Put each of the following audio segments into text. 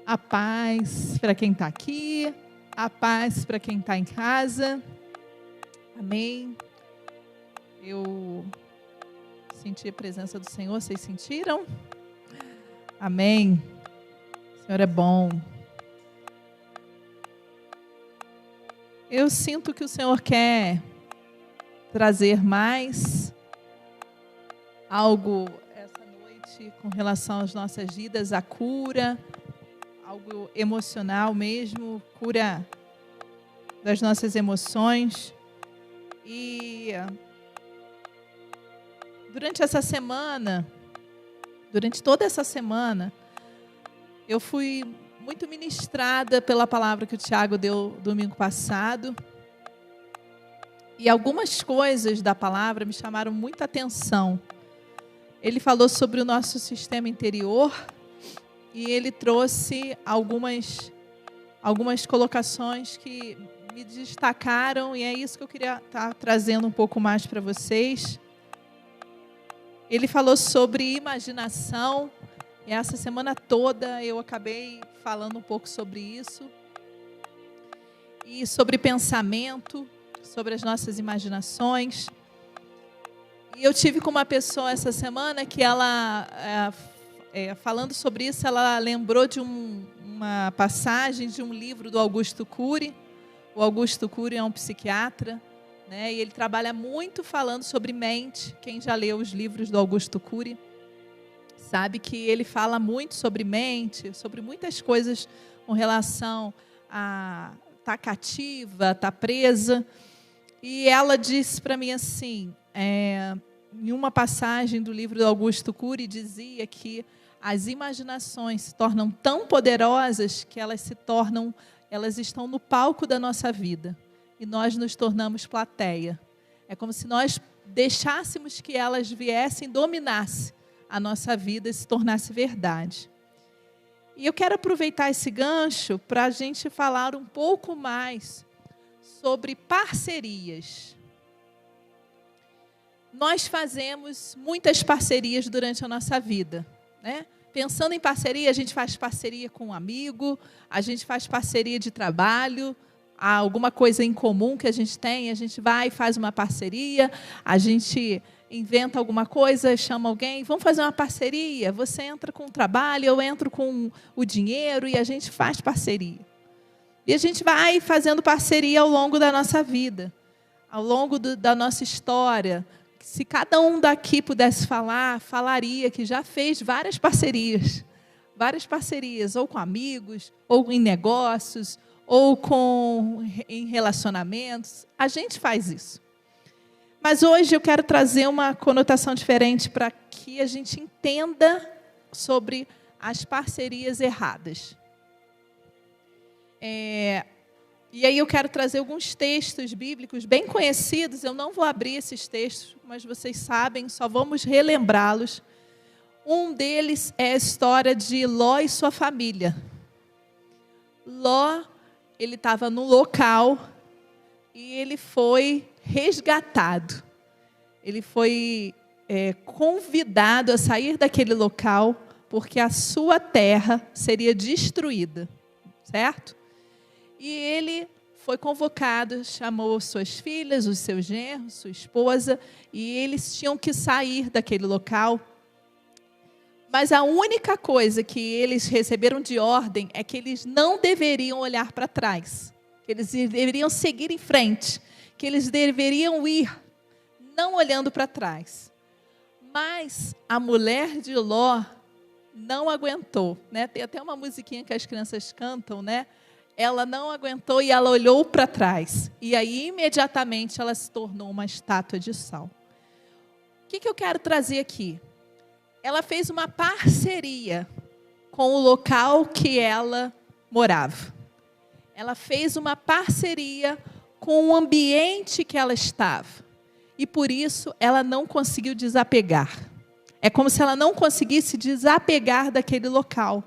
A paz para quem está aqui, a paz para quem está em casa. Amém. Eu senti a presença do Senhor, vocês sentiram? Amém. O Senhor é bom. Eu sinto que o Senhor quer trazer mais algo essa noite com relação às nossas vidas, a cura, algo emocional mesmo, cura das nossas emoções. E durante toda essa semana, eu fui muito ministrada pela palavra que o Tiago deu domingo passado. E algumas coisas da palavra me chamaram muita atenção. Ele falou sobre o nosso sistema interior e ele trouxe algumas colocações que me destacaram, e é isso que eu queria estar trazendo um pouco mais para vocês. Ele falou sobre imaginação, e essa semana toda eu acabei falando um pouco sobre isso, e sobre pensamento, sobre as nossas imaginações. E eu tive com uma pessoa essa semana que ela, falando sobre isso, ela lembrou de uma passagem de um livro do Augusto Cury. O Augusto Cury é um psiquiatra, né? E ele trabalha muito falando sobre mente. Quem já leu os livros do Augusto Cury sabe que ele fala muito sobre mente, sobre muitas coisas com relação a estar cativa, estar presa. E ela disse para mim assim, em uma passagem do livro do Augusto Cury, dizia que as imaginações se tornam tão poderosas que elas estão no palco da nossa vida e nós nos tornamos plateia. É como se nós deixássemos que elas viessem, dominassem a nossa vida e se tornasse verdade. E eu quero aproveitar esse gancho para a gente falar um pouco mais sobre parcerias. Nós fazemos muitas parcerias durante a nossa vida, né? Pensando em parceria, a gente faz parceria com um amigo, a gente faz parceria de trabalho, há alguma coisa em comum que a gente tem, a gente vai e faz uma parceria, a gente inventa alguma coisa, chama alguém, vamos fazer uma parceria, você entra com o trabalho, eu entro com o dinheiro e a gente faz parceria. E a gente vai fazendo parceria ao longo da nossa vida, ao longo da nossa história. Se cada um daqui pudesse falar, falaria que já fez várias parcerias, ou com amigos, ou em negócios, ou em relacionamentos. A gente faz isso. Mas hoje eu quero trazer uma conotação diferente para que a gente entenda sobre as parcerias erradas. E aí eu quero trazer alguns textos bíblicos bem conhecidos. Eu não vou abrir esses textos, mas vocês sabem, só vamos relembrá-los. Um deles é a história de Ló e sua família. Ló, ele estava no local e ele foi resgatado. Ele foi convidado a sair daquele local porque a sua terra seria destruída, certo? E ele foi convocado, chamou suas filhas, os seus genros, sua esposa, e eles tinham que sair daquele local. Mas a única coisa que eles receberam de ordem é que eles não deveriam olhar para trás, que eles deveriam seguir em frente, que eles deveriam ir, não olhando para trás. Mas a mulher de Ló não aguentou, né? Tem até uma musiquinha que as crianças cantam, né? Ela não aguentou e ela olhou para trás. E aí, imediatamente, ela se tornou uma estátua de sal. O que eu quero trazer aqui? Ela fez uma parceria com o local que ela morava. Ela fez uma parceria com o ambiente que ela estava. E, por isso, ela não conseguiu desapegar. É como se ela não conseguisse desapegar daquele local.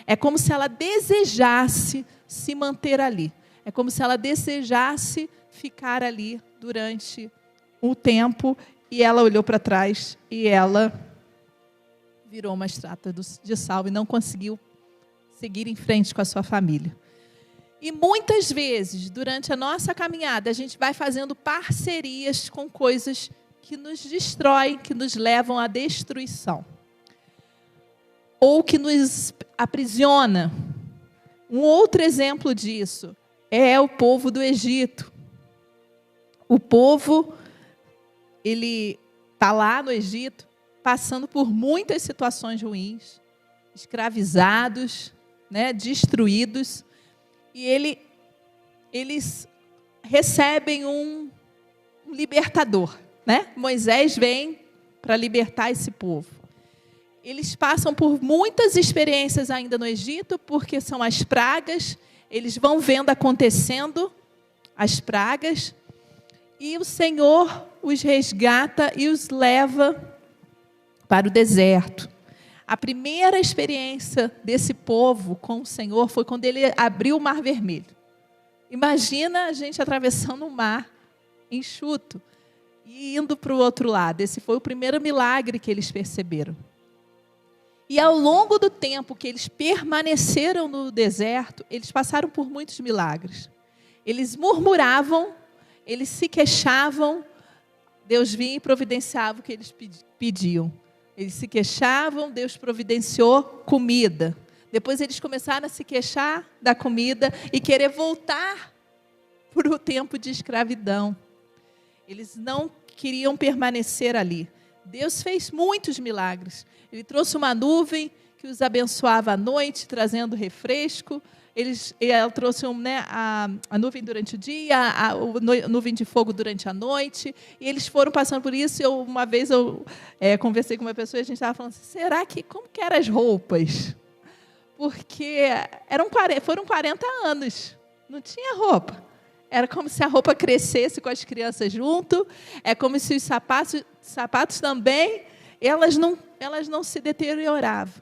É como se ela desejasse se manter ali. É como se ela desejasse ficar ali durante um tempo, e ela olhou para trás e ela virou uma estátua de sal e não conseguiu seguir em frente com a sua família. E muitas vezes, durante a nossa caminhada, a gente vai fazendo parcerias com coisas que nos destroem, que nos levam à destruição. Ou que nos aprisiona. Um outro exemplo disso é o povo do Egito. O povo, ele está lá no Egito, passando por muitas situações ruins, escravizados, né, destruídos. E eles recebem um libertador, né? Moisés vem para libertar esse povo. Eles passam por muitas experiências ainda no Egito, porque são as pragas, eles vão vendo acontecendo as pragas, e o Senhor os resgata e os leva para o deserto. A primeira experiência desse povo com o Senhor foi quando ele abriu o Mar Vermelho. Imagina a gente atravessando um mar enxuto e indo para o outro lado. Esse foi o primeiro milagre que eles perceberam. E ao longo do tempo que eles permaneceram no deserto, eles passaram por muitos milagres. Eles murmuravam, eles se queixavam, Deus vinha e providenciava o que eles pediam. Eles se queixavam, Deus providenciou comida. Depois eles começaram a se queixar da comida e querer voltar para o tempo de escravidão. Eles não queriam permanecer ali. Deus fez muitos milagres. Ele trouxe uma nuvem que os abençoava à noite, trazendo refresco. Ela trouxe a nuvem durante o dia, a nuvem de fogo durante a noite. E eles foram passando por isso. Uma vez eu conversei com uma pessoa e a gente estava falando assim, como que eram as roupas? Porque foram 40 anos, não tinha roupa. Era como se a roupa crescesse com as crianças junto. É como se os sapatos também, elas não se deterioravam.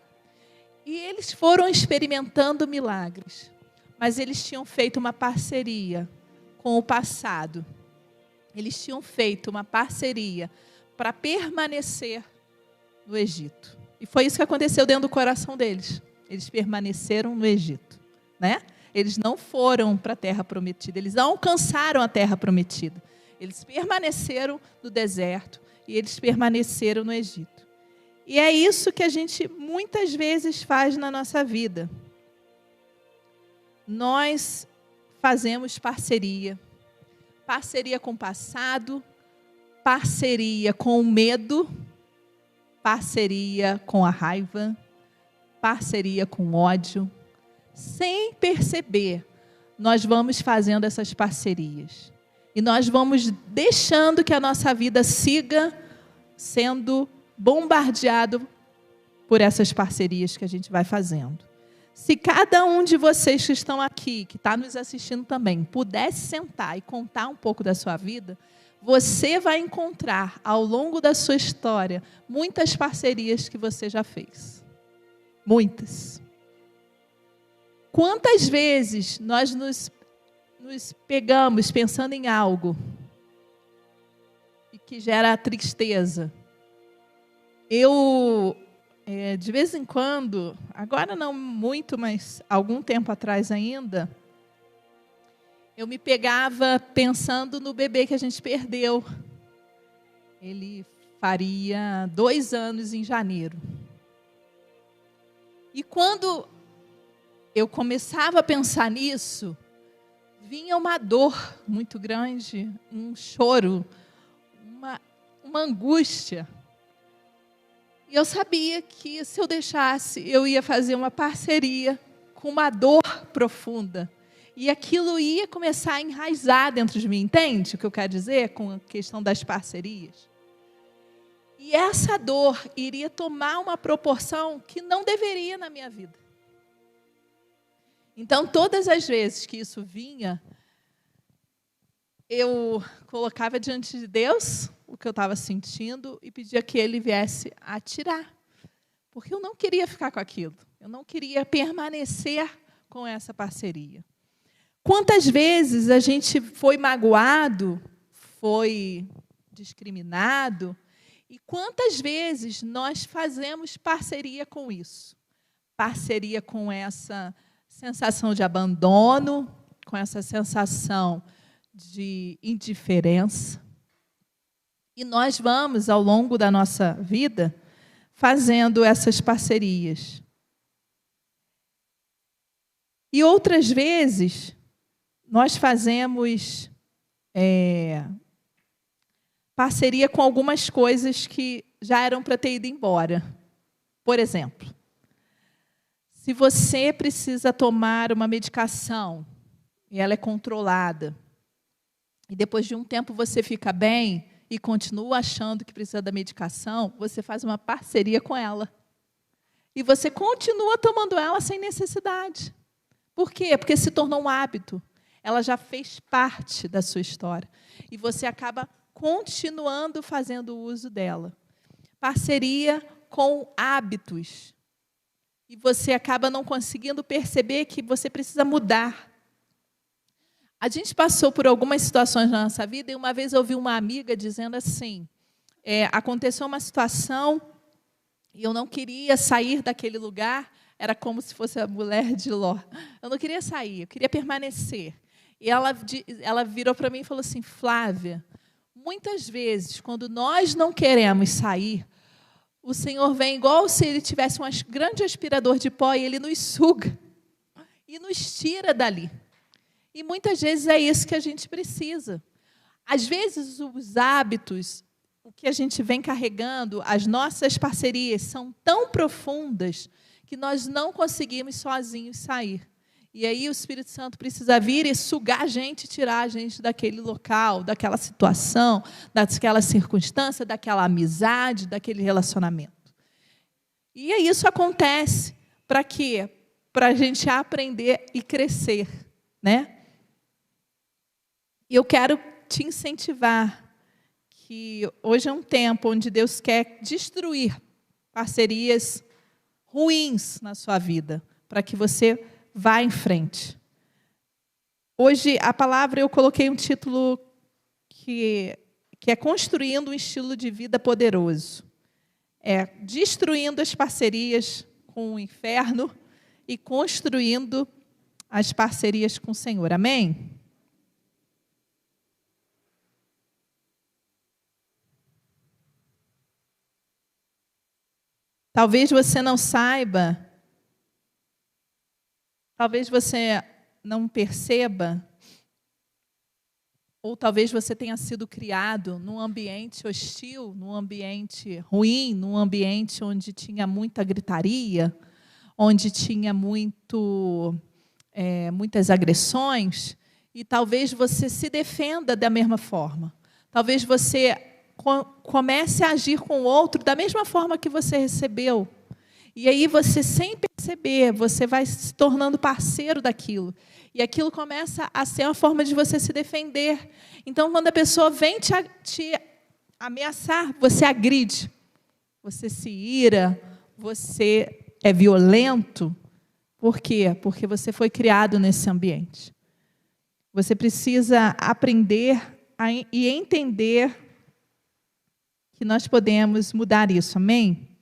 E eles foram experimentando milagres. Mas eles tinham feito uma parceria com o passado. Eles tinham feito uma parceria para permanecer no Egito. E foi isso que aconteceu dentro do coração deles. Eles permaneceram no Egito, né? Eles não foram para a terra prometida. Eles não alcançaram a terra prometida. Eles permaneceram no deserto e eles permaneceram no Egito. E é isso que a gente muitas vezes faz na nossa vida. Nós fazemos parceria. Parceria com o passado, parceria com o medo, parceria com a raiva, parceria com o ódio. Sem perceber, nós vamos fazendo essas parcerias. E nós vamos deixando que a nossa vida siga sendo bombardeado por essas parcerias que a gente vai fazendo. Se cada um de vocês que estão aqui, que está nos assistindo também, pudesse sentar e contar um pouco da sua vida, você vai encontrar ao longo da sua história muitas parcerias que você já fez. Muitas. Quantas vezes nós nos pegamos pensando em algo e que gera tristeza? Eu, de vez em quando, agora não muito, mas algum tempo atrás ainda, eu me pegava pensando no bebê que a gente perdeu. Ele faria 2 anos em janeiro. E quando eu começava a pensar nisso, vinha uma dor muito grande, um choro, uma angústia. E eu sabia que se eu deixasse, eu ia fazer uma parceria com uma dor profunda. E aquilo ia começar a enraizar dentro de mim. Entende o que eu quero dizer com a questão das parcerias? E essa dor iria tomar uma proporção que não deveria na minha vida. Então, todas as vezes que isso vinha, eu colocava diante de Deus o que eu estava sentindo e pedia que Ele viesse a tirar. Porque eu não queria ficar com aquilo. Eu não queria permanecer com essa parceria. Quantas vezes a gente foi magoado, foi discriminado, e quantas vezes nós fazemos parceria com isso? parceria com essa sensação de abandono, com essa sensação de indiferença. E nós vamos, ao longo da nossa vida, fazendo essas parcerias. E outras vezes, nós fazemos parceria com algumas coisas que já eram para ter ido embora. Por exemplo, se você precisa tomar uma medicação e ela é controlada, e depois de um tempo você fica bem e continua achando que precisa da medicação, você faz uma parceria com ela. E você continua tomando ela sem necessidade. Por quê? Porque se tornou um hábito. Ela já fez parte da sua história. E você acaba continuando fazendo uso dela. Parceria com hábitos. E você acaba não conseguindo perceber que você precisa mudar. A gente passou por algumas situações na nossa vida e uma vez eu ouvi uma amiga dizendo assim, aconteceu uma situação e eu não queria sair daquele lugar, era como se fosse a mulher de Ló. Eu não queria sair, eu queria permanecer. E ela virou para mim e falou assim, Flávia, muitas vezes, quando nós não queremos sair, o Senhor vem igual se Ele tivesse um grande aspirador de pó e Ele nos suga e nos tira dali. E muitas vezes é isso que a gente precisa. Às vezes, os hábitos, o que a gente vem carregando, as nossas parcerias são tão profundas que nós não conseguimos sozinhos sair. E aí o Espírito Santo precisa vir e sugar a gente, tirar a gente daquele local, daquela situação, daquela circunstância, daquela amizade, daquele relacionamento. E aí isso acontece para quê? Para a gente aprender e crescer, né? E eu quero te incentivar que hoje é um tempo onde Deus quer destruir parcerias ruins na sua vida, para que você vá em frente. Hoje, a palavra, eu coloquei um título que é construindo um estilo de vida poderoso. Destruindo as parcerias com o inferno e construindo as parcerias com o Senhor. Amém? Talvez você não saiba, talvez você não perceba, ou talvez você tenha sido criado num ambiente hostil, num ambiente ruim, num ambiente onde tinha muita gritaria, onde tinha muitas agressões, e talvez você se defenda da mesma forma. Talvez você comece a agir com o outro da mesma forma que você recebeu. E aí você, sem perceber, você vai se tornando parceiro daquilo. E aquilo começa a ser uma forma de você se defender. Então, quando a pessoa vem te ameaçar, você agride. Você se ira, você é violento. Por quê? Porque você foi criado nesse ambiente. Você precisa aprender e entender que nós podemos mudar isso, amém?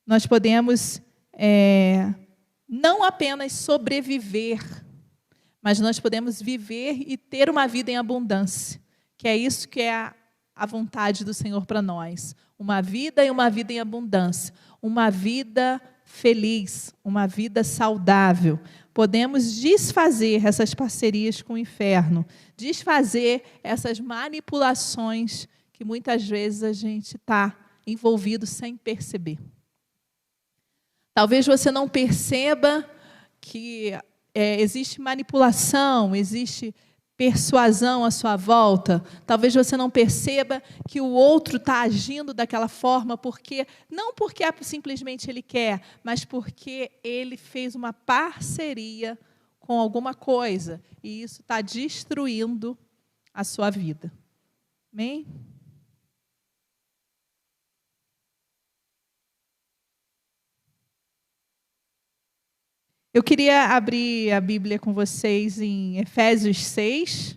Nós podemos não apenas sobreviver, mas nós podemos viver e ter uma vida em abundância, que é isso que é a vontade do Senhor para nós. Uma vida e uma vida em abundância, uma vida feliz, uma vida saudável. Podemos desfazer essas parcerias com o inferno, desfazer essas manipulações que muitas vezes a gente está envolvido sem perceber. Talvez você não perceba que existe manipulação, existe persuasão à sua volta. Talvez você não perceba que o outro está agindo daquela forma não porque simplesmente ele quer, mas porque ele fez uma parceria com alguma coisa e isso está destruindo a sua vida. Amém? Eu queria abrir a Bíblia com vocês em Efésios 6.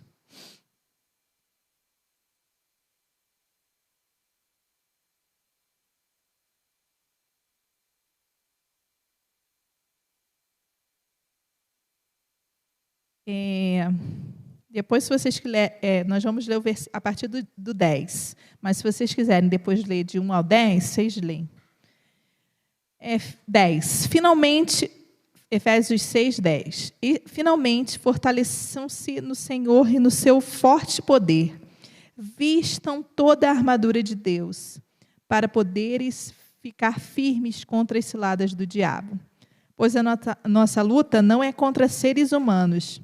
Depois, se vocês quiserem, nós vamos ler a partir do 10. Mas, se vocês quiserem depois ler de 1 ao 10, vocês leem. 10. Finalmente, Efésios 6, 10. E, finalmente, fortaleçam-se no Senhor e no seu forte poder. Vistam toda a armadura de Deus, para poderes ficar firmes contra as ciladas do diabo. Pois a nossa luta não é contra seres humanos,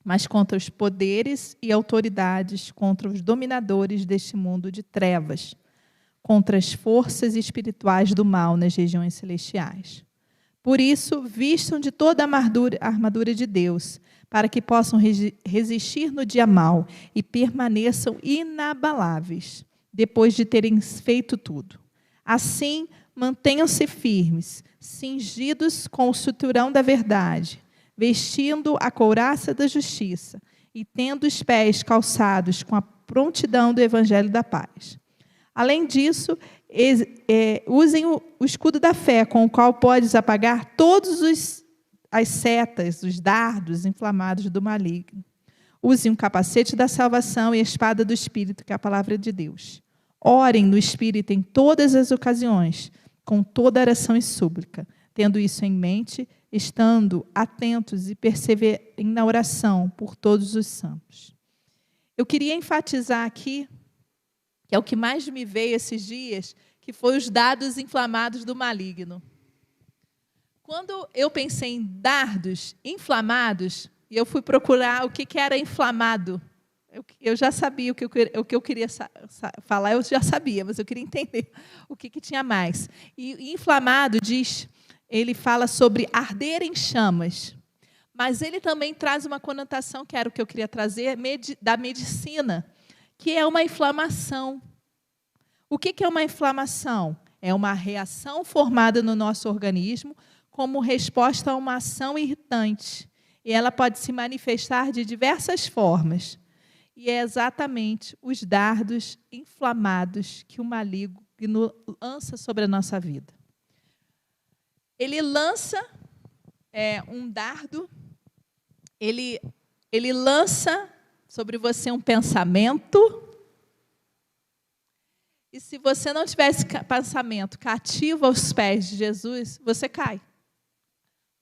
mas contra os poderes e autoridades, contra os dominadores deste mundo de trevas, contra as forças espirituais do mal nas regiões celestiais. Por isso, vistam de toda a armadura de Deus, para que possam resistir no dia mau e permaneçam inabaláveis, depois de terem feito tudo. Assim, mantenham-se firmes, cingidos com o cinturão da verdade, vestindo a couraça da justiça e tendo os pés calçados com a prontidão do evangelho da paz. Além disso, usem o escudo da fé, com o qual podes apagar todas as setas, os dardos inflamados do maligno. Usem o capacete da salvação e a espada do Espírito, que é a palavra de Deus. Orem no Espírito em todas as ocasiões, com toda oração e súplica. Tendo isso em mente, estando atentos e perseverem na oração por todos os santos. Eu queria enfatizar aqui, que é o que mais me veio esses dias, que foi os dardos inflamados do maligno. Quando eu pensei em dardos inflamados, e eu fui procurar o que era inflamado, eu já sabia o que eu queria falar, eu já sabia, mas eu queria entender o que tinha mais. E inflamado ele fala sobre arder em chamas, mas ele também traz uma conotação, que era o que eu queria trazer, da medicina, que é uma inflamação. O que é uma inflamação? É uma reação formada no nosso organismo como resposta a uma ação irritante. E ela pode se manifestar de diversas formas. E é exatamente os dardos inflamados que o maligno lança sobre a nossa vida. Ele lança um dardo, ele lança sobre você um pensamento. E se você não tiver esse pensamento cativo aos pés de Jesus, você cai.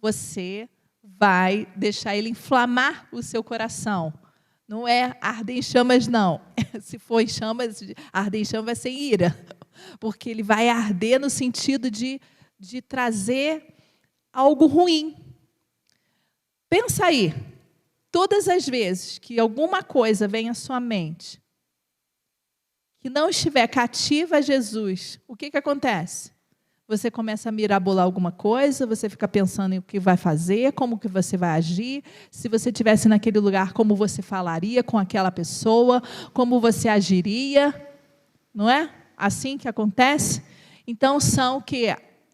Você vai deixar ele inflamar o seu coração. Não é arder em chamas, não. Se for em chamas, arder em chamas vai ser ira. Porque ele vai arder no sentido de trazer algo ruim. Pensa aí. Todas as vezes que alguma coisa vem à sua mente que não estiver cativa a Jesus, o que acontece? Você começa a mirabolar alguma coisa, você fica pensando em o que vai fazer, como que você vai agir, se você estivesse naquele lugar, como você falaria com aquela pessoa, como você agiria, não é? Assim que acontece? Então,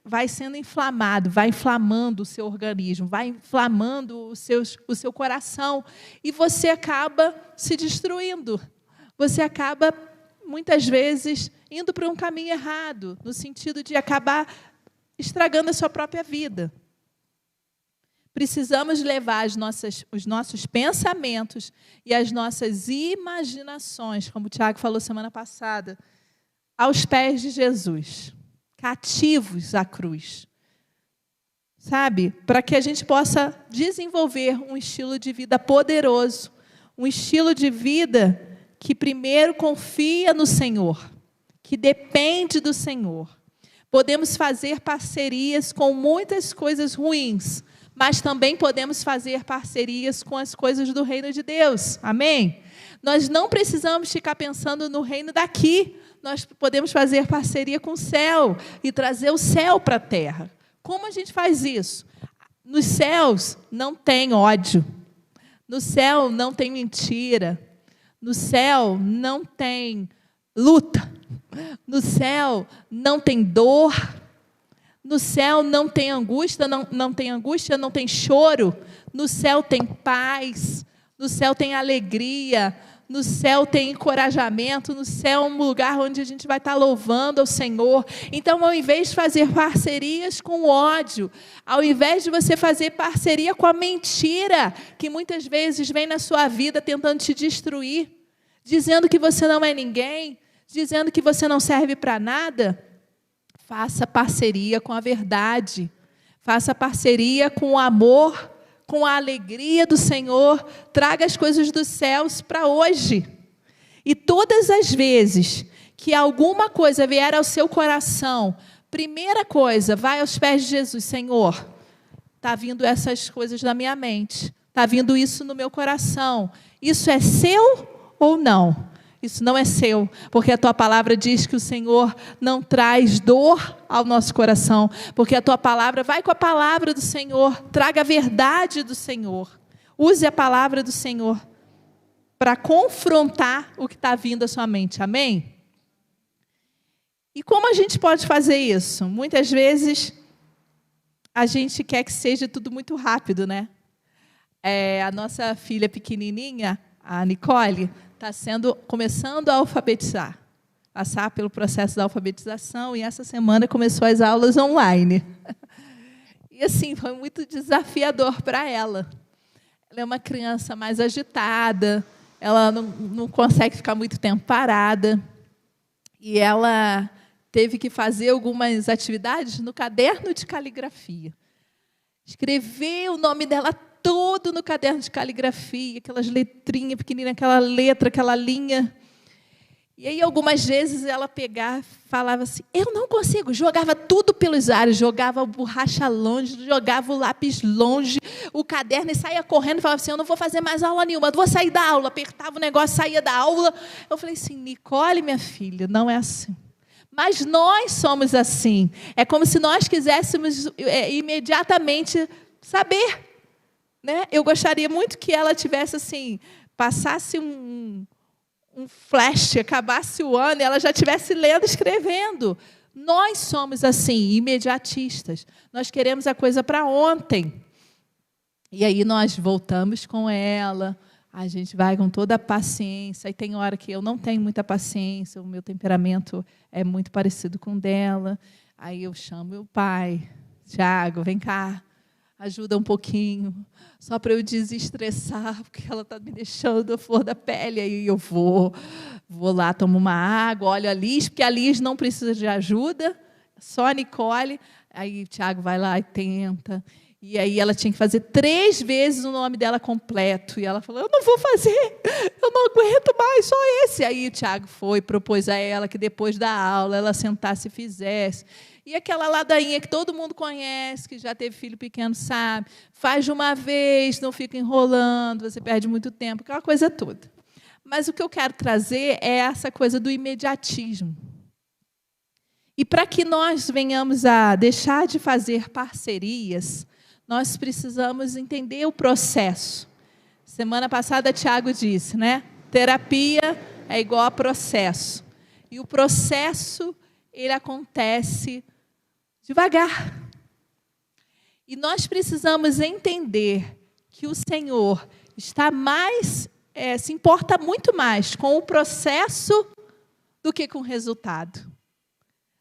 vai sendo inflamado, vai inflamando o seu organismo, vai inflamando o seu coração, e você acaba se destruindo, você acaba muitas vezes indo para um caminho errado, no sentido de acabar estragando a sua própria vida. Precisamos levar os nossos pensamentos e as nossas imaginações, como o Tiago falou semana passada, aos pés de Jesus, cativos à cruz. Sabe? Para que a gente possa desenvolver um estilo de vida poderoso, um estilo de vida que primeiro confia no Senhor, que depende do Senhor. Podemos fazer parcerias com muitas coisas ruins, mas também podemos fazer parcerias com as coisas do reino de Deus. Amém? Nós não precisamos ficar pensando no reino daqui. Nós podemos fazer parceria com o céu e trazer o céu para a terra. Como a gente faz isso? Nos céus não tem ódio. No céu não tem mentira. No céu não tem luta. No céu não tem dor. No céu não tem angústia, não tem choro. No céu tem paz. No céu tem alegria. No céu tem encorajamento, no céu é um lugar onde a gente vai estar louvando ao Senhor. Então, ao invés de fazer parcerias com o ódio, ao invés de você fazer parceria com a mentira, que muitas vezes vem na sua vida tentando te destruir, dizendo que você não é ninguém, dizendo que você não serve para nada, faça parceria com a verdade. Faça parceria com o amor, com a alegria do Senhor. Traga as coisas dos céus para hoje. E todas as vezes que alguma coisa vier ao seu coração, primeira coisa, vai aos pés de Jesus. Senhor, está vindo essas coisas na minha mente. Está vindo isso no meu coração. Isso é seu ou não? Isso não é seu, porque a tua palavra diz que o Senhor não traz dor ao nosso coração, porque a tua palavra, vai com a palavra do Senhor, traga a verdade do Senhor, use a palavra do Senhor para confrontar o que está vindo à sua mente, amém? E como a gente pode fazer isso? Muitas vezes a gente quer que seja tudo muito rápido, né? A nossa filha pequenininha, a Nicole, está começando a alfabetizar, passar pelo processo da alfabetização, e essa semana começou as aulas online. E assim, foi muito desafiador para ela. Ela é uma criança mais agitada, ela não consegue ficar muito tempo parada, e ela teve que fazer algumas atividades no caderno de caligrafia. Escrever o nome dela todo no caderno de caligrafia, aquelas letrinhas pequeninas, aquela letra, aquela linha. E aí, algumas vezes, ela pegava, falava assim, eu não consigo, jogava tudo pelos ares, jogava a borracha longe, jogava o lápis longe, o caderno, e saía correndo, falava assim, eu não vou fazer mais aula nenhuma, vou sair da aula, apertava o negócio, saía da aula. Eu falei assim, Nicole, minha filha, não é assim. Mas nós somos assim. É como se nós quiséssemos imediatamente saber. Né? Eu gostaria muito que ela tivesse assim, passasse um flash, acabasse o ano, e ela já estivesse lendo, escrevendo. Nós somos assim, imediatistas. Nós queremos a coisa para ontem. E aí nós voltamos com ela, a gente vai com toda a paciência, e tem hora que eu não tenho muita paciência, o meu temperamento é muito parecido com o dela. Aí eu chamo meu pai, Tiago, vem cá, ajuda um pouquinho, só para eu desestressar, porque ela está me deixando a flor da pele. Aí eu vou lá, tomo uma água, olho a Liz, porque a Liz não precisa de ajuda, só a Nicole. Aí o Tiago vai lá e tenta. E aí ela tinha que fazer 3 vezes o nome dela completo. E ela falou, eu não vou fazer, eu não aguento mais, só esse. Aí o Tiago propôs a ela que depois da aula ela sentasse e fizesse. E aquela ladainha que todo mundo conhece, que já teve filho pequeno, sabe? Faz de uma vez, não fica enrolando, você perde muito tempo, aquela coisa toda. Mas o que eu quero trazer é essa coisa do imediatismo. E para que nós venhamos a deixar de fazer parcerias, nós precisamos entender o processo. Semana passada, Tiago disse, né? Terapia é igual a processo. E o processo, ele acontece devagar. E nós precisamos entender que o Senhor está se importa muito mais com o processo do que com o resultado.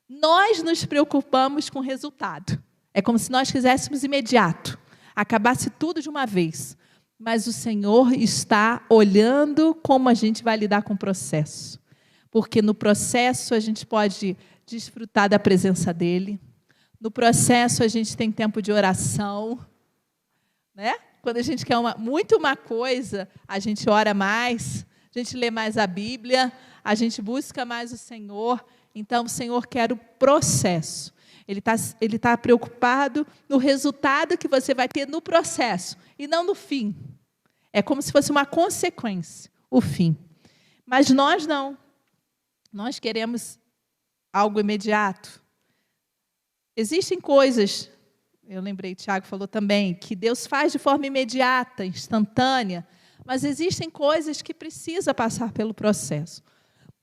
Nós nos preocupamos com o resultado. É como se nós quiséssemos imediato, acabasse tudo de uma vez. Mas o Senhor está olhando como a gente vai lidar com o processo. Porque no processo a gente pode desfrutar da presença dEle. No processo a gente tem tempo de oração. Né? Quando a gente quer muito uma coisa, a gente ora mais, a gente lê mais a Bíblia, a gente busca mais o Senhor. Então, o Senhor quer o processo. Ele tá preocupado no resultado que você vai ter no processo, e não no fim. É como se fosse uma consequência, o fim. Mas nós não. Nós queremos algo imediato. Existem coisas, eu lembrei, Tiago falou também, que Deus faz de forma imediata, instantânea, mas existem coisas que precisam passar pelo processo.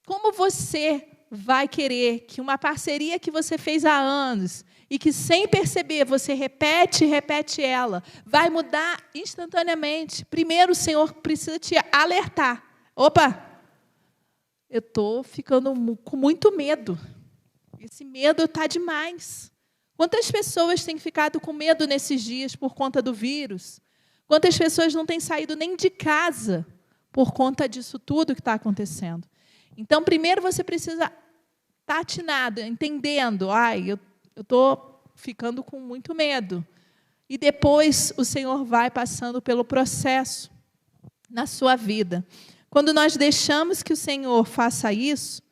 Como você vai querer que uma parceria que você fez há anos e que, sem perceber, você repete ela, vai mudar instantaneamente? Primeiro, o Senhor precisa te alertar. Opa, eu estou ficando com muito medo. Esse medo está demais. Quantas pessoas têm ficado com medo nesses dias por conta do vírus? Quantas pessoas não têm saído nem de casa por conta disso tudo que está acontecendo? Então, primeiro você precisa estar atinado, entendendo. Eu estou ficando com muito medo. E depois o Senhor vai passando pelo processo na sua vida. Quando nós deixamos que o Senhor faça isso,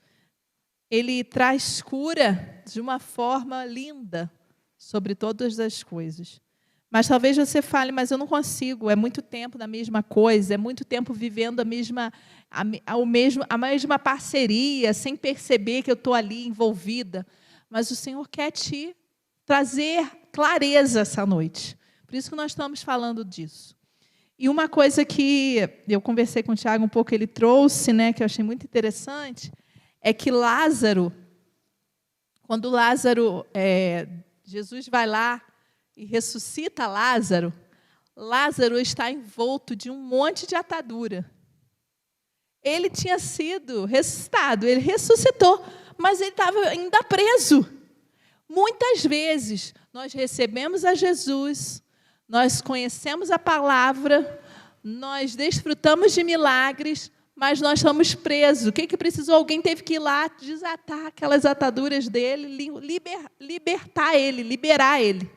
Ele traz cura de uma forma linda sobre todas as coisas. Mas talvez você fale, mas eu não consigo, é muito tempo na mesma coisa, é muito tempo vivendo a mesma parceria, sem perceber que eu estou ali envolvida. Mas o Senhor quer te trazer clareza essa noite. Por isso que nós estamos falando disso. E uma coisa que eu conversei com o Tiago um pouco, ele trouxe, né, que eu achei muito interessante, é que Lázaro, quando Jesus vai lá e ressuscita Lázaro, Lázaro está envolto de um monte de atadura. Ele tinha sido ressuscitado, ele ressuscitou, mas ele estava ainda preso. Muitas vezes nós recebemos a Jesus, nós conhecemos a palavra, nós desfrutamos de milagres, mas nós estamos presos. O que precisou? Alguém teve que ir lá desatar aquelas ataduras dele, libertar ele, liberar ele.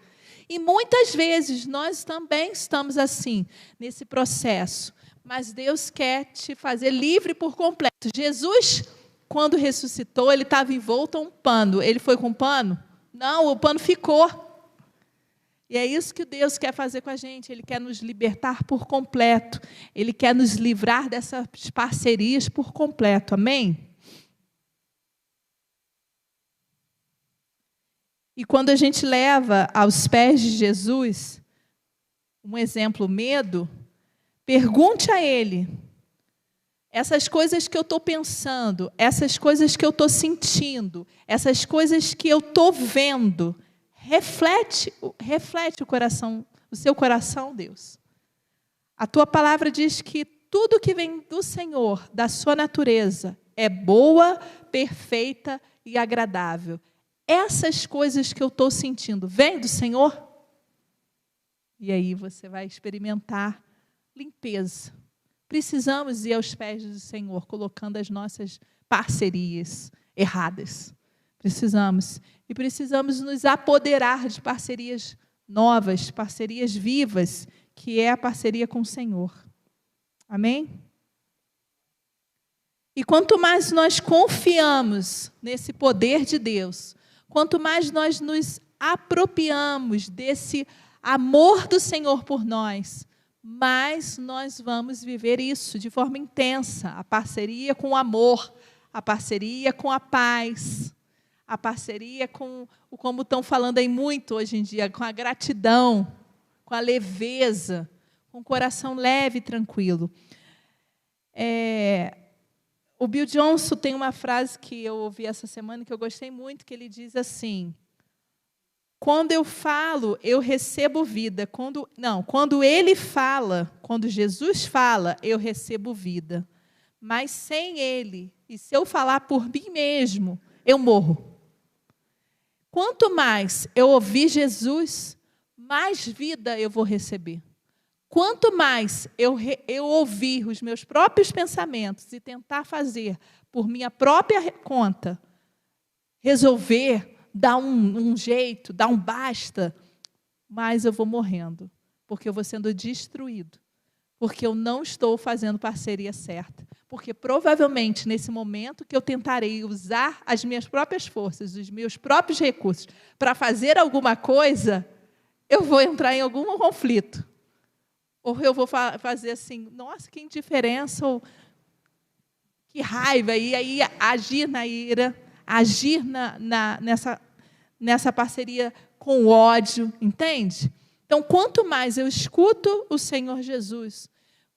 E muitas vezes nós também estamos assim, nesse processo. Mas Deus quer te fazer livre por completo. Jesus, quando ressuscitou, ele estava envolto a um pano. Ele foi com pano? Não, o pano ficou. E é isso que Deus quer fazer com a gente. Ele quer nos libertar por completo. Ele quer nos livrar dessas parcerias por completo. Amém? E quando a gente leva aos pés de Jesus, um exemplo, medo, pergunte a Ele, essas coisas que eu estou pensando, essas coisas que eu estou sentindo, essas coisas que eu estou vendo, reflete o coração, o seu coração, Deus. A tua palavra diz que tudo que vem do Senhor, da sua natureza, é boa, perfeita e agradável. Essas coisas que eu estou sentindo, vem do Senhor? E aí você vai experimentar limpeza. Precisamos ir aos pés do Senhor, colocando as nossas parcerias erradas. Precisamos. E precisamos nos apoderar de parcerias novas, parcerias vivas, que é a parceria com o Senhor. Amém? E quanto mais nós confiamos nesse poder de Deus, quanto mais nós nos apropriamos desse amor do Senhor por nós, mais nós vamos viver isso de forma intensa. A parceria com o amor, a parceria com a paz, a parceria com, como estão falando aí muito hoje em dia, com a gratidão, com a leveza, com o coração leve e tranquilo. O Bill Johnson tem uma frase que eu ouvi essa semana que eu gostei muito, que ele diz assim: quando eu falo, eu recebo vida. Quando ele fala, quando Jesus fala, eu recebo vida. Mas sem ele, e se eu falar por mim mesmo, eu morro. Quanto mais eu ouvir Jesus, mais vida eu vou receber. Quanto mais eu ouvir os meus próprios pensamentos e tentar fazer por minha própria conta, resolver, dar um jeito, dar um basta, mais eu vou morrendo, porque eu vou sendo destruído, porque eu não estou fazendo parceria certa, porque provavelmente nesse momento que eu tentarei usar as minhas próprias forças, os meus próprios recursos para fazer alguma coisa, eu vou entrar em algum conflito. Ou eu vou fazer assim, nossa, que indiferença, ou que raiva, e aí agir na ira, agir nessa parceria com o ódio, entende? Então, quanto mais eu escuto o Senhor Jesus,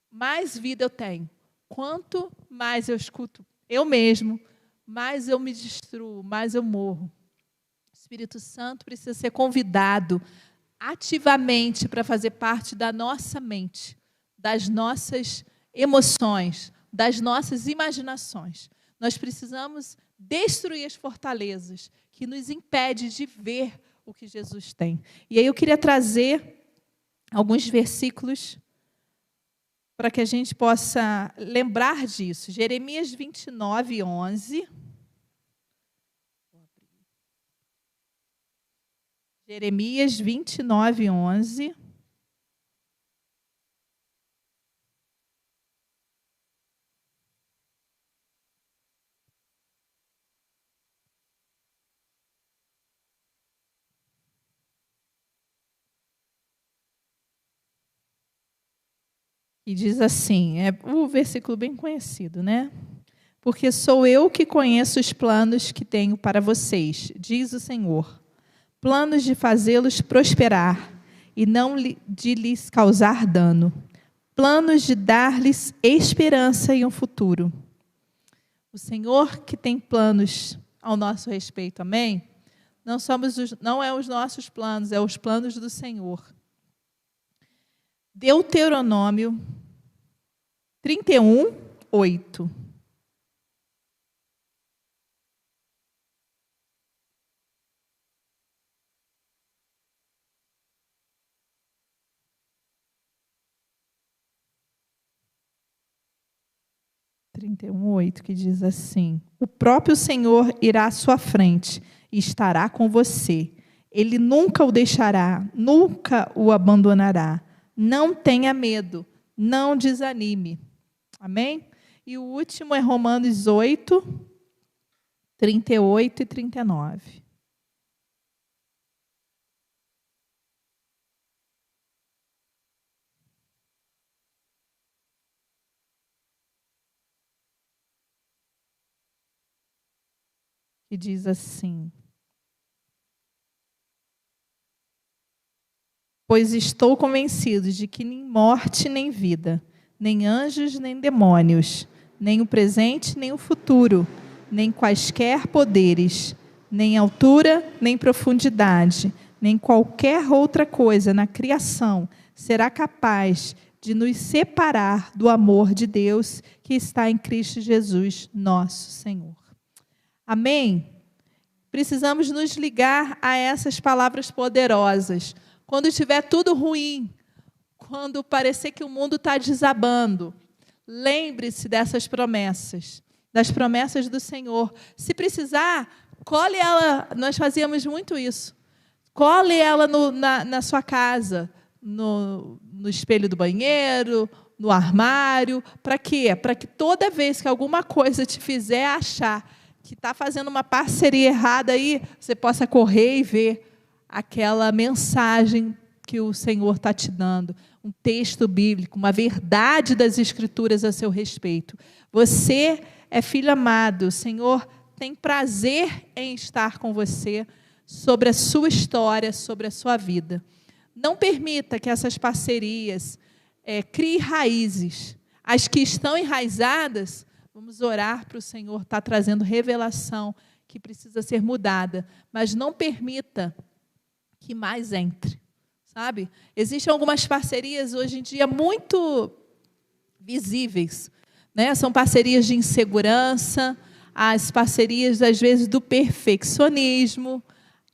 mais vida eu tenho. Quanto mais eu escuto eu mesmo, mais eu me destruo, mais eu morro. O Espírito Santo precisa ser convidado ativamente para fazer parte da nossa mente, das nossas emoções, das nossas imaginações. Nós precisamos destruir as fortalezas que nos impedem de ver o que Jesus tem. E aí eu queria trazer alguns versículos para que a gente possa lembrar disso. Jeremias 29, 11. Jeremias 29, 11. E diz assim, é o versículo bem conhecido, né? Porque sou eu que conheço os planos que tenho para vocês, diz o Senhor. Planos de fazê-los prosperar e não de lhes causar dano. Planos de dar-lhes esperança e um futuro. O Senhor que tem planos ao nosso respeito, amém? Não é os nossos planos, é os planos do Senhor. Deuteronômio 31, 8. Que diz assim: o próprio Senhor irá à sua frente e estará com você. Ele nunca o deixará, nunca o abandonará. Não tenha medo, não desanime. Amém? E o último é Romanos 8, 38 e 39. Que diz assim: pois estou convencido de que nem morte nem vida, nem anjos nem demônios, nem o presente nem o futuro, nem quaisquer poderes, nem altura nem profundidade, nem qualquer outra coisa na criação será capaz de nos separar do amor de Deus que está em Cristo Jesus, nosso Senhor. Amém? Precisamos nos ligar a essas palavras poderosas. Quando estiver tudo ruim, quando parecer que o mundo está desabando, lembre-se dessas promessas, das promessas do Senhor. Se precisar, cole ela, nós fazíamos muito isso. Cole ela na sua casa, no espelho do banheiro, no armário. Para quê? Para que toda vez que alguma coisa te fizer achar que está fazendo uma parceria errada aí, você possa correr e ver aquela mensagem que o Senhor está te dando, um texto bíblico, uma verdade das Escrituras a seu respeito. Você é filho amado, o Senhor tem prazer em estar com você, sobre a sua história, sobre a sua vida. Não permita que essas parcerias criem raízes. As que estão enraizadas, vamos orar para o Senhor estar trazendo revelação que precisa ser mudada, mas não permita que mais entre, sabe? Existem algumas parcerias hoje em dia muito visíveis, né? São parcerias de insegurança, as parcerias, às vezes, do perfeccionismo.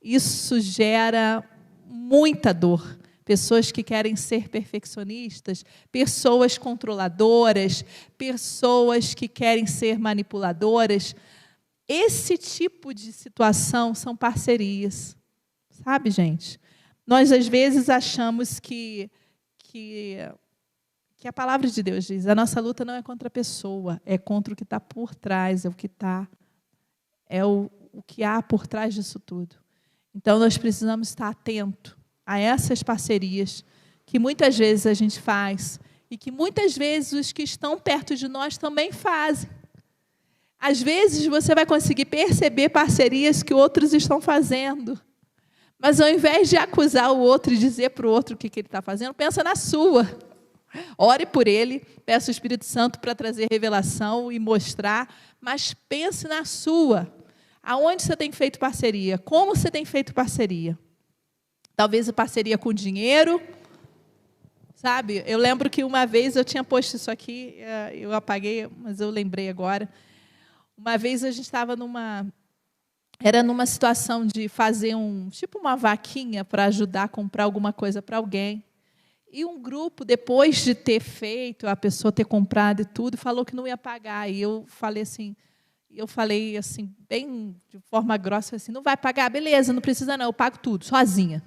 Isso gera muita dor. Pessoas que querem ser perfeccionistas, pessoas controladoras, pessoas que querem ser manipuladoras. Esse tipo de situação são parcerias. Sabe, gente? Nós, às vezes, achamos que a palavra de Deus diz, a nossa luta não é contra a pessoa, é contra o que está por trás, o que há por trás disso tudo. Então, nós precisamos estar atentos a essas parcerias que muitas vezes a gente faz e que muitas vezes os que estão perto de nós também fazem. Às vezes, você vai conseguir perceber parcerias que outros estão fazendo. Mas, ao invés de acusar o outro e dizer para o outro o que ele está fazendo, pensa na sua. Ore por ele, peça o Espírito Santo para trazer revelação e mostrar, mas pense na sua. Aonde você tem feito parceria? Como você tem feito parceria? Talvez a parceria com dinheiro, Sabe, eu lembro que uma vez eu tinha posto isso aqui, eu apaguei, mas eu lembrei agora. Uma vez a gente estava era numa situação de fazer tipo uma vaquinha para ajudar a comprar alguma coisa para alguém. E um grupo, depois de ter feito, a pessoa ter comprado e tudo, falou que não ia pagar. E eu falei assim, bem de forma grossa, assim, não vai pagar? Beleza, não precisa não, eu pago tudo, sozinha.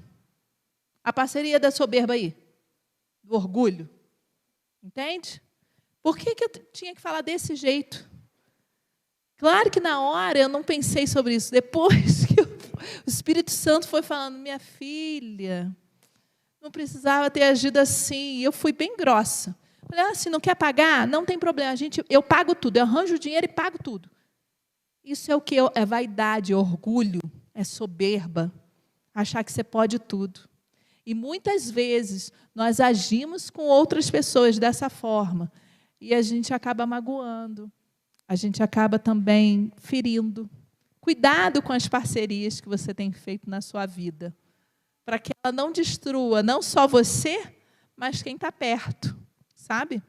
A parceria da soberba aí, do orgulho. Entende? Por que eu tinha que falar desse jeito? Claro que na hora eu não pensei sobre isso. Depois que o Espírito Santo foi falando, minha filha, não precisava ter agido assim. E eu fui bem grossa. Falei, assim, não quer pagar? Não tem problema, eu pago tudo, eu arranjo o dinheiro e pago tudo. Isso é o que? É vaidade, orgulho, é soberba. Achar que você pode tudo. E muitas vezes nós agimos com outras pessoas dessa forma. E a gente acaba magoando. A gente acaba também ferindo. Cuidado com as parcerias que você tem feito na sua vida. Para que ela não destrua não só você, mas quem está perto. Sabe?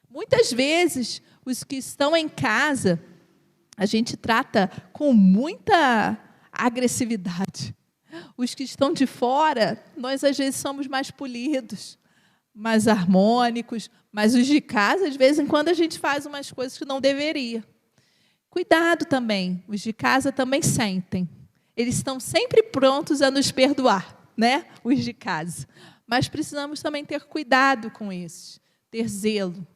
Muitas vezes, os que estão em casa, a gente trata com muita agressividade. Os que estão de fora, nós às vezes somos mais polidos, mais harmônicos, mas os de casa, de vez em quando, a gente faz umas coisas que não deveria. Cuidado também, os de casa também sentem. Eles estão sempre prontos a nos perdoar, né? Os de casa. Mas precisamos também ter cuidado com isso, ter zelo.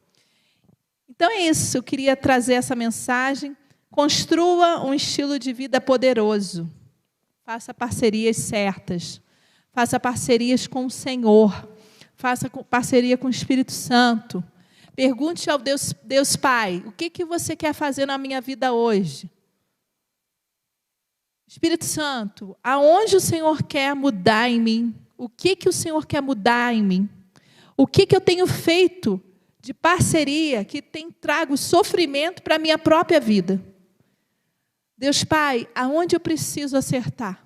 Então é isso, eu queria trazer essa mensagem. Construa um estilo de vida poderoso. Faça parcerias certas. Faça parcerias com o Senhor. Faça parceria com o Espírito Santo. Pergunte ao Deus Pai, o que você quer fazer na minha vida hoje? Espírito Santo, aonde o Senhor quer mudar em mim? O que o Senhor quer mudar em mim? O que eu tenho feito de parceria que tem trago sofrimento para a minha própria vida? Deus Pai, aonde eu preciso acertar?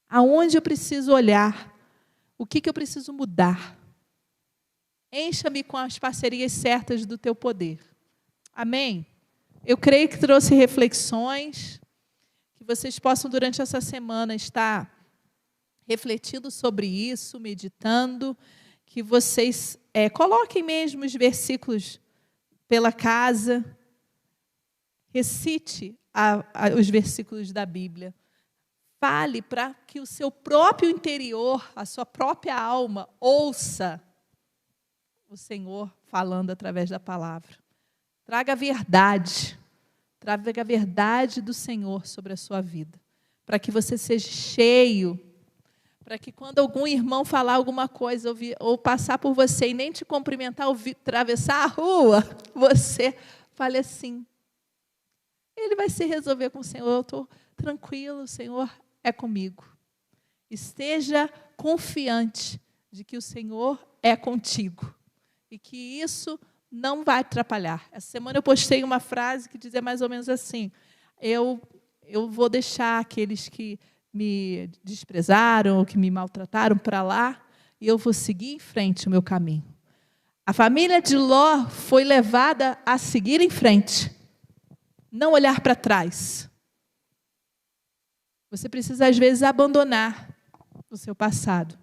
Aonde eu preciso olhar? O que eu preciso mudar? Encha-me com as parcerias certas do Teu poder. Amém? Eu creio que trouxe reflexões, que vocês possam, durante essa semana, estar refletindo sobre isso, meditando, que vocês coloquem mesmo os versículos pela casa, recite os versículos da Bíblia. Fale para que o seu próprio interior, a sua própria alma, ouça o Senhor falando através da palavra. Traga a verdade do Senhor sobre a sua vida, para que você seja cheio, para que quando algum irmão falar alguma coisa, ou passar por você e nem te cumprimentar, ou atravessar a rua, você fale assim, ele vai se resolver com o Senhor, eu estou tranquilo, o Senhor é comigo. Esteja confiante de que o Senhor é contigo e que isso não vai atrapalhar. Essa semana eu postei uma frase que dizia mais ou menos assim, eu vou deixar aqueles que me desprezaram ou que me maltrataram para lá e eu vou seguir em frente o meu caminho. A família de Ló foi levada a seguir em frente, não olhar para trás. Você precisa, às vezes, abandonar o seu passado.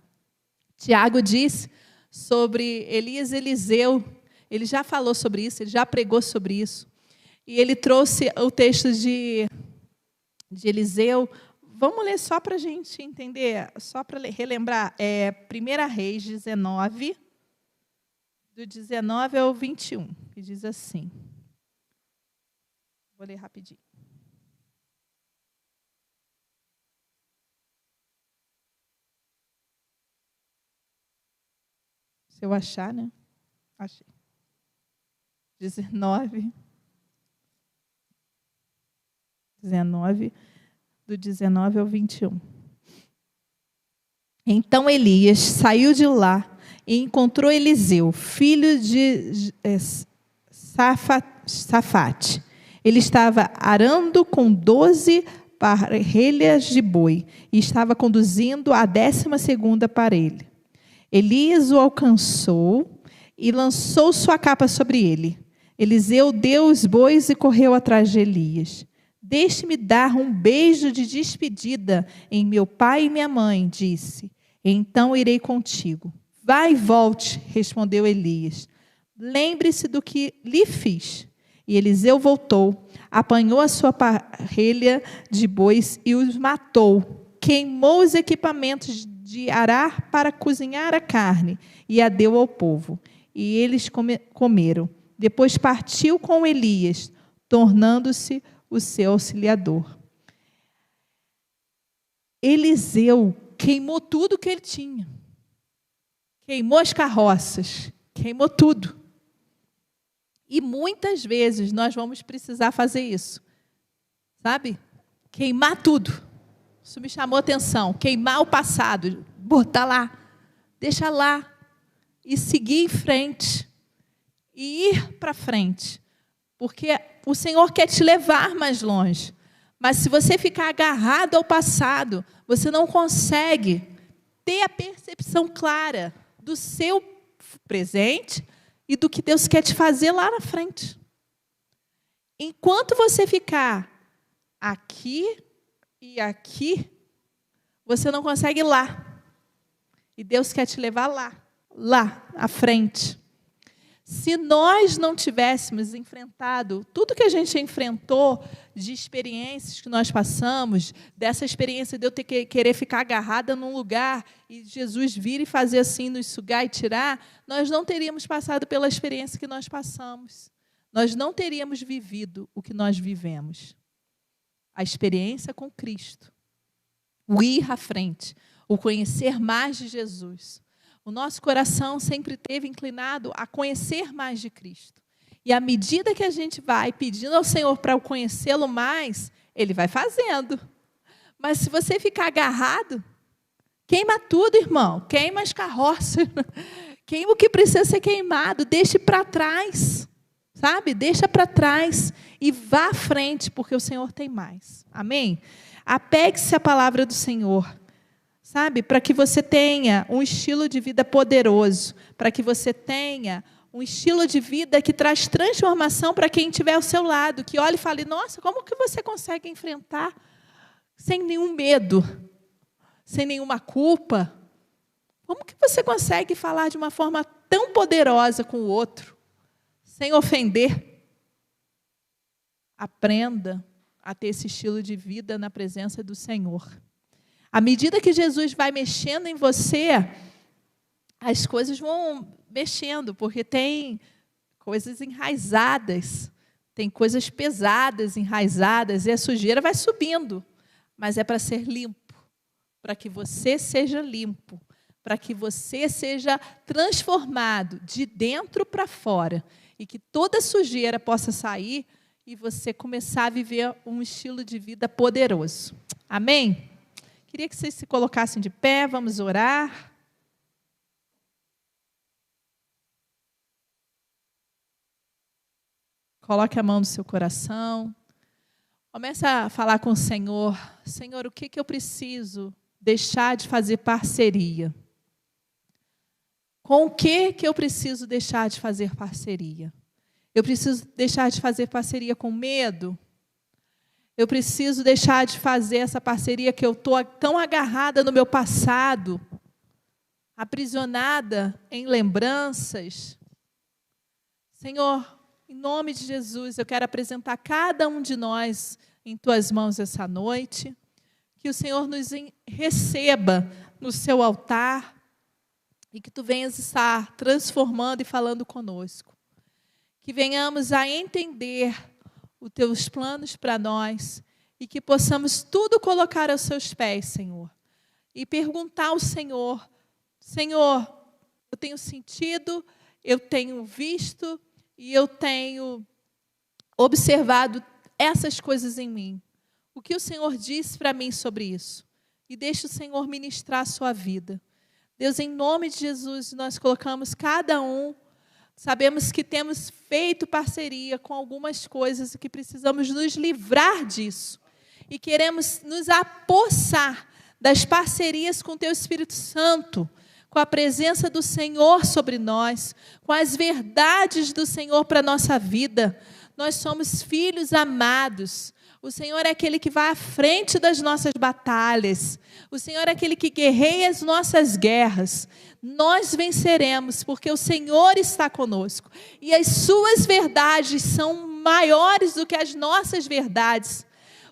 Tiago disse sobre Elias e Eliseu, ele já falou sobre isso, ele já pregou sobre isso. E ele trouxe o texto de Eliseu. Vamos ler só para a gente entender, só para relembrar. 1 Reis 19, do 19 ao 21, que diz assim. Vou ler rapidinho. Se eu achar, né? Achei. 19, do 19 ao 21. Então Elias saiu de lá e encontrou Eliseu, filho de Safate. Ele estava arando com 12 parelhas de boi e estava conduzindo a 12ª parelha. Elias o alcançou e lançou sua capa sobre ele. Eliseu deu os bois e correu atrás de Elias. Deixe-me dar um beijo de despedida em meu pai e minha mãe, disse. Então irei contigo. Vai e volte, respondeu Elias. Lembre-se do que lhe fiz. E Eliseu voltou, apanhou a sua parelha de bois e os matou. Queimou os equipamentos de arar para cozinhar a carne e a deu ao povo. E eles comeram. Depois partiu com Elias, tornando-se o seu auxiliador. Eliseu queimou tudo que ele tinha. Queimou as carroças, queimou tudo. E muitas vezes nós vamos precisar fazer isso. Sabe? Queimar tudo. Isso me chamou a atenção. Queimar o passado, botar lá, deixa lá e seguir em frente. E ir para frente, porque o Senhor quer te levar mais longe. Mas se você ficar agarrado ao passado, você não consegue ter a percepção clara do seu presente e do que Deus quer te fazer lá na frente. Enquanto você ficar aqui e aqui, você não consegue ir lá. E Deus quer te levar lá à frente. Se nós não tivéssemos enfrentado tudo que a gente enfrentou de experiências que nós passamos, dessa experiência de eu querer ficar agarrada num lugar e Jesus vir e fazer assim, nos sugar e tirar, nós não teríamos passado pela experiência que nós passamos. Nós não teríamos vivido o que nós vivemos. A experiência com Cristo, o ir à frente, o conhecer mais de Jesus. O nosso coração sempre esteve inclinado a conhecer mais de Cristo. E à medida que a gente vai pedindo ao Senhor para conhecê-lo mais, Ele vai fazendo. Mas se você ficar agarrado, queima tudo, irmão. Queima as carroças. Queima o que precisa ser queimado. Deixe para trás. Sabe? Deixa para trás e vá à frente, porque o Senhor tem mais. Amém? Apegue-se à palavra do Senhor. Sabe, para que você tenha um estilo de vida poderoso, para que você tenha um estilo de vida que traz transformação para quem estiver ao seu lado, que olhe e fale, nossa, como que você consegue enfrentar sem nenhum medo, sem nenhuma culpa? Como que você consegue falar de uma forma tão poderosa com o outro, sem ofender? Aprenda a ter esse estilo de vida na presença do Senhor. À medida que Jesus vai mexendo em você, as coisas vão mexendo, porque tem coisas enraizadas, tem coisas pesadas enraizadas, e a sujeira vai subindo. Mas é para ser limpo, para que você seja limpo, para que você seja transformado de dentro para fora, e que toda sujeira possa sair e você começar a viver um estilo de vida poderoso. Amém? Queria que vocês se colocassem de pé, vamos orar. Coloque a mão no seu coração. Comece a falar com o Senhor. Senhor, o que eu preciso deixar de fazer parceria? Com o que eu preciso deixar de fazer parceria? Eu preciso deixar de fazer parceria com medo? Eu preciso deixar de fazer essa parceria que eu estou tão agarrada no meu passado, aprisionada em lembranças. Senhor, em nome de Jesus, eu quero apresentar cada um de nós em Tuas mãos essa noite. Que o Senhor nos receba no Seu altar e que Tu venhas estar transformando e falando conosco. Que venhamos a entender os Teus planos para nós e que possamos tudo colocar aos Seus pés, Senhor. E perguntar ao Senhor, Senhor, eu tenho sentido, eu tenho visto e eu tenho observado essas coisas em mim. O que o Senhor disse para mim sobre isso? E deixe o Senhor ministrar a sua vida. Deus, em nome de Jesus, nós colocamos cada um. Sabemos que temos feito parceria com algumas coisas e que precisamos nos livrar disso. E queremos nos apossar das parcerias com o Teu Espírito Santo, com a presença do Senhor sobre nós, com as verdades do Senhor para a nossa vida. Nós somos filhos amados. O Senhor é aquele que vai à frente das nossas batalhas. O Senhor é aquele que guerreia as nossas guerras. Nós venceremos, porque o Senhor está conosco. E as suas verdades são maiores do que as nossas verdades.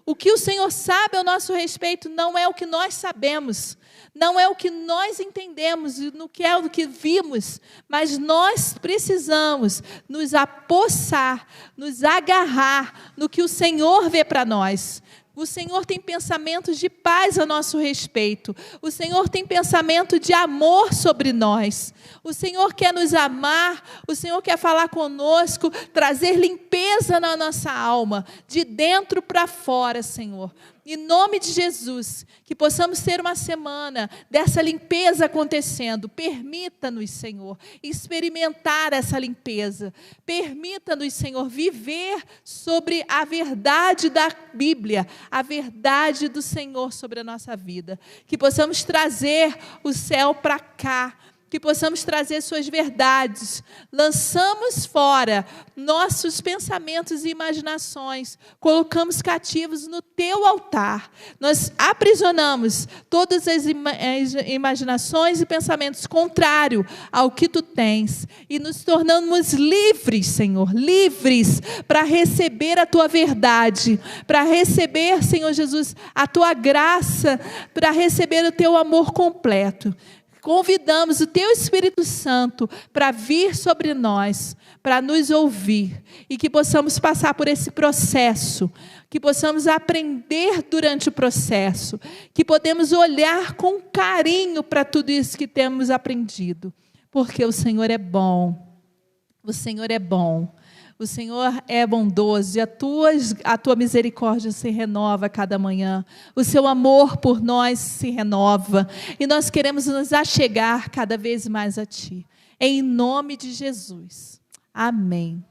O que o Senhor sabe ao nosso respeito não é o que nós sabemos, não é o que nós entendemos, no que é o que vimos, mas nós precisamos nos apossar, nos agarrar no que o Senhor vê para nós. O Senhor tem pensamentos de paz a nosso respeito. O Senhor tem pensamento de amor sobre nós. O Senhor quer nos amar. O Senhor quer falar conosco, trazer limpeza na nossa alma, de dentro para fora, Senhor. Em nome de Jesus, que possamos ter uma semana dessa limpeza acontecendo. Permita-nos, Senhor, experimentar essa limpeza. Permita-nos, Senhor, viver sobre a verdade da Bíblia, a verdade do Senhor sobre a nossa vida. Que possamos trazer o céu para cá. Que possamos trazer suas verdades. Lançamos fora nossos pensamentos e imaginações. Colocamos cativos no teu altar. Nós aprisionamos todas as imaginações e pensamentos contrários ao que tu tens. E nos tornamos livres, Senhor. Livres para receber a tua verdade. Para receber, Senhor Jesus, a tua graça. Para receber o teu amor completo. Convidamos o Teu Espírito Santo para vir sobre nós, para nos ouvir, e que possamos passar por esse processo, que possamos aprender durante o processo, que podemos olhar com carinho para tudo isso que temos aprendido, porque o Senhor é bom, o Senhor é bom. O Senhor é bondoso e a tua misericórdia se renova a cada manhã. O seu amor por nós se renova. E nós queremos nos achegar cada vez mais a Ti. Em nome de Jesus. Amém.